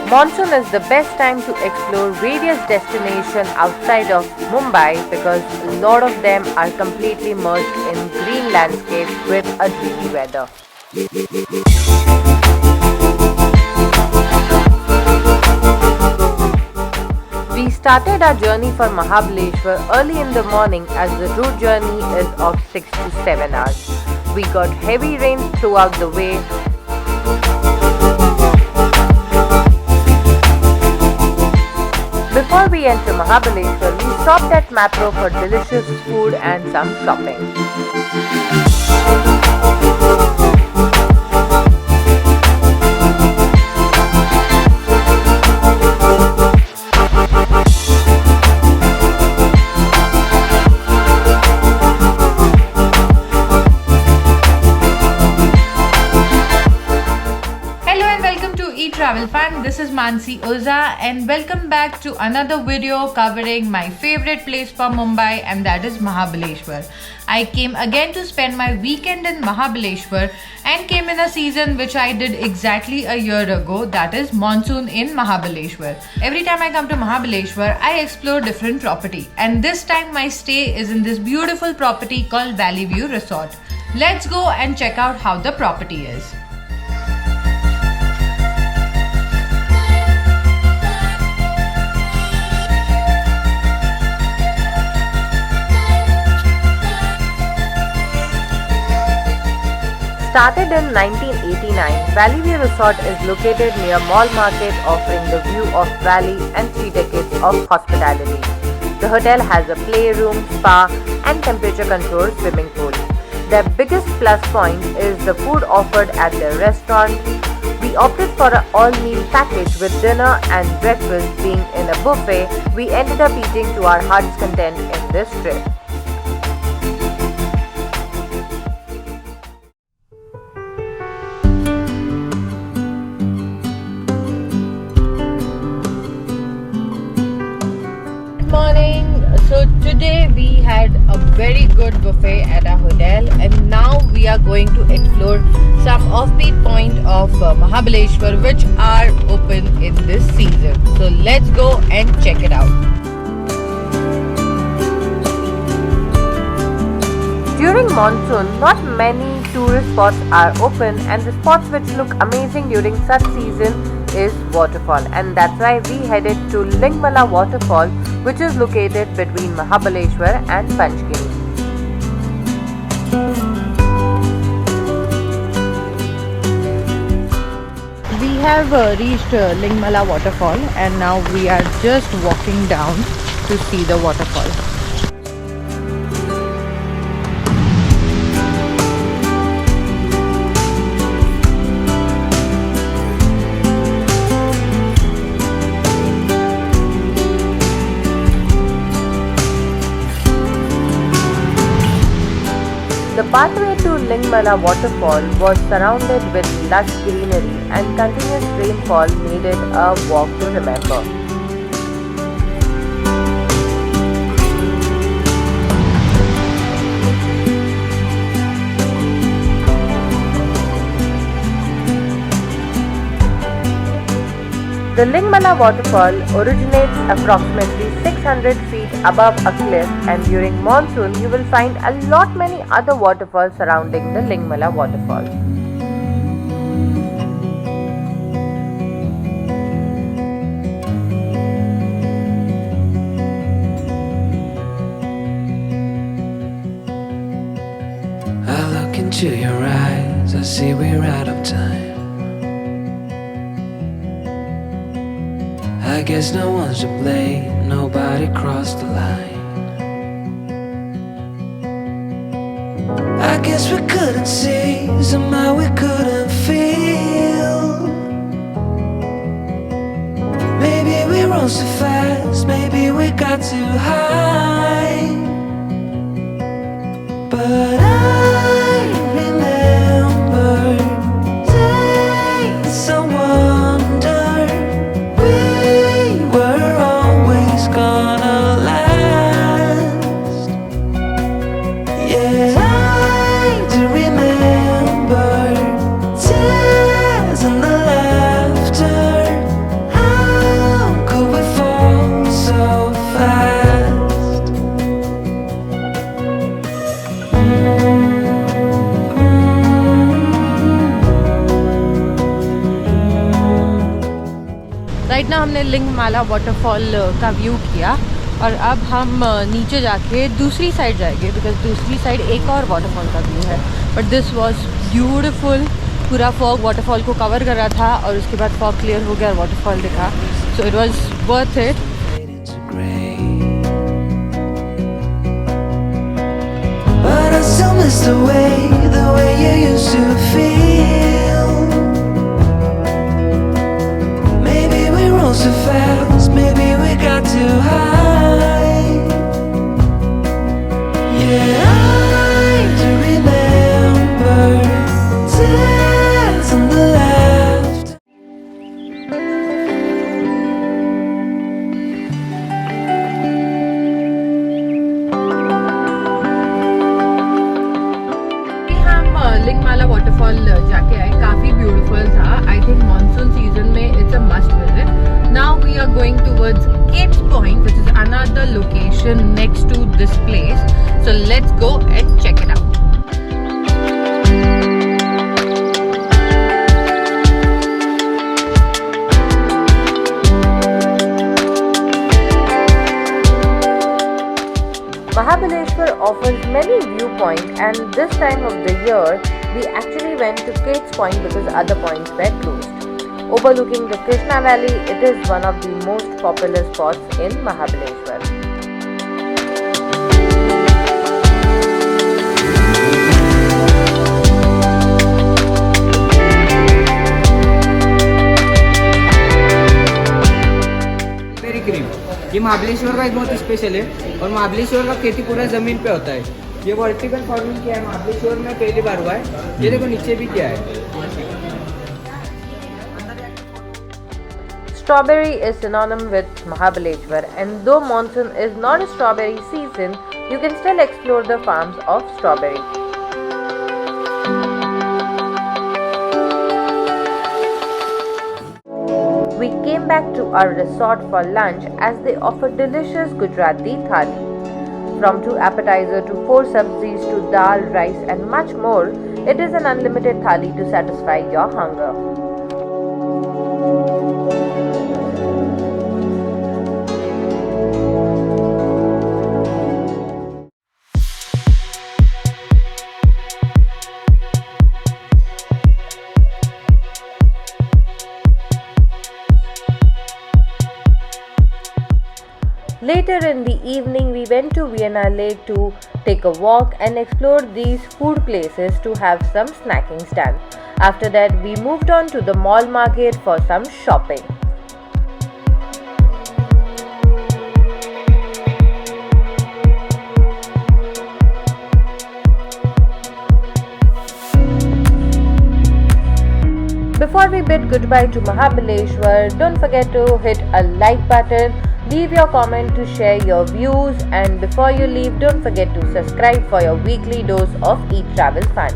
Monsoon is the best time to explore various destinations outside of Mumbai because a lot of them are completely immersed in green landscapes with a dreamy weather. We started our journey for Mahabaleshwar early in the morning as the route journey is of 6 to 7 hours. We got heavy rain throughout the way. Before we enter Mahabaleshwar, we stopped at Mapro for delicious food and some shopping. Travel fan, this is Mansi and welcome back to another video covering my favorite place for Mumbai, and that is Mahabaleshwar. I came again to spend my weekend in Mahabaleshwar and came in a season which I did exactly a year ago, that is monsoon in Mahabaleshwar. Every time I come to Mahabaleshwar, I explore different property, and this time my stay is in this beautiful property called Valley View Resort. Let's go and check out how the property is. Started in 1989, Valley View Resort is located near Mall Market, offering the view of valley and 3 decades of hospitality. The hotel has a playroom, spa and temperature-controlled swimming pool. Their biggest plus point is the food offered at their restaurant. We opted for an all-meal package with dinner and breakfast being in a buffet. We ended up eating to our heart's content in this trip. So today we had a very good buffet at our hotel, and now we are going to explore some offbeat point of Mahabaleshwar which are open in this season. So let's go and check it out. During monsoon, not many tourist spots are open, and the spots which look amazing during such season is waterfall, and that's why we headed to Lingmala Waterfall, which is located between Mahabaleshwar and Panchgiri. We have reached Lingmala Waterfall, and now we are just walking down to see the waterfall. The pathway to Lingmala Waterfall was surrounded with lush greenery, and continuous rainfall made it a walk to remember. The Lingmala Waterfall originates approximately 600 feet above a cliff, and during monsoon you will find a lot many other waterfalls surrounding the Lingmala Waterfall. I look into your eyes, I see we're out of time. I guess no one's to blame, nobody crossed the line. I guess we couldn't see, somehow we couldn't feel. Maybe we rose too fast, maybe we got too high. But I remember days I wonder we were always gonna last. Yeah, I do remember tears and the laughter. Right ना हमने Lingmala waterfall का view किया और अब हम नीचे जाके दूसरी साइड जाएंगे बिकॉज दूसरी साइड एक और वाटरफॉल का व्यू है. But this was beautiful. पूरा फॉग वाटरफॉल को कवर कर रहा था और उसके बाद फॉग क्लियर हो गया और वाटरफॉल दिखा. So it was worth it. But I still miss the way you used to feel. Maybe we rose too fast, maybe we got too high. Yeah, I do remember tears on the left. Lingmala waterfall जाके आए. काफ़ी beautiful था. I think monsoon season में it's a must visit. Now we are going towards Kate's Point which is another location next to this place. So let's go and check it out. Mahabaleshwar offers many viewpoints, and this time of the year we actually went to Kate's Point because other points were closed. Overlooking the Krishna Valley, it is one of the most popular spots in Mahabaleshwar. ये महाबलेश्वर का एक बहुत special है और महाबलेश्वर का खेती पूरा ज़मीन पे होता है. ये वर्टिकल फार्मिंग किया है महाबलेश्वर में पहली बार हुआ है. ये देखो नीचे भी किया है. Strawberry is synonym with Mahabaleshwar, and though monsoon is not a strawberry season, you can still explore the farms of strawberry. We came back to our resort for lunch as they offer delicious Gujarati thali. From 2 appetizer to 4 sabzis to dal, rice and much more, it is an unlimited thali to satisfy your hunger. Later in the evening, we went to Vienna Lake to take a walk and explore these food places to have some snacking stand. After that, we moved on to the mall market for some shopping. Before we bid goodbye to Mahabaleshwar, don't forget to hit a like button, leave your comment to share your views, and before you leave, don't forget to subscribe for your weekly dose of e-travel fun.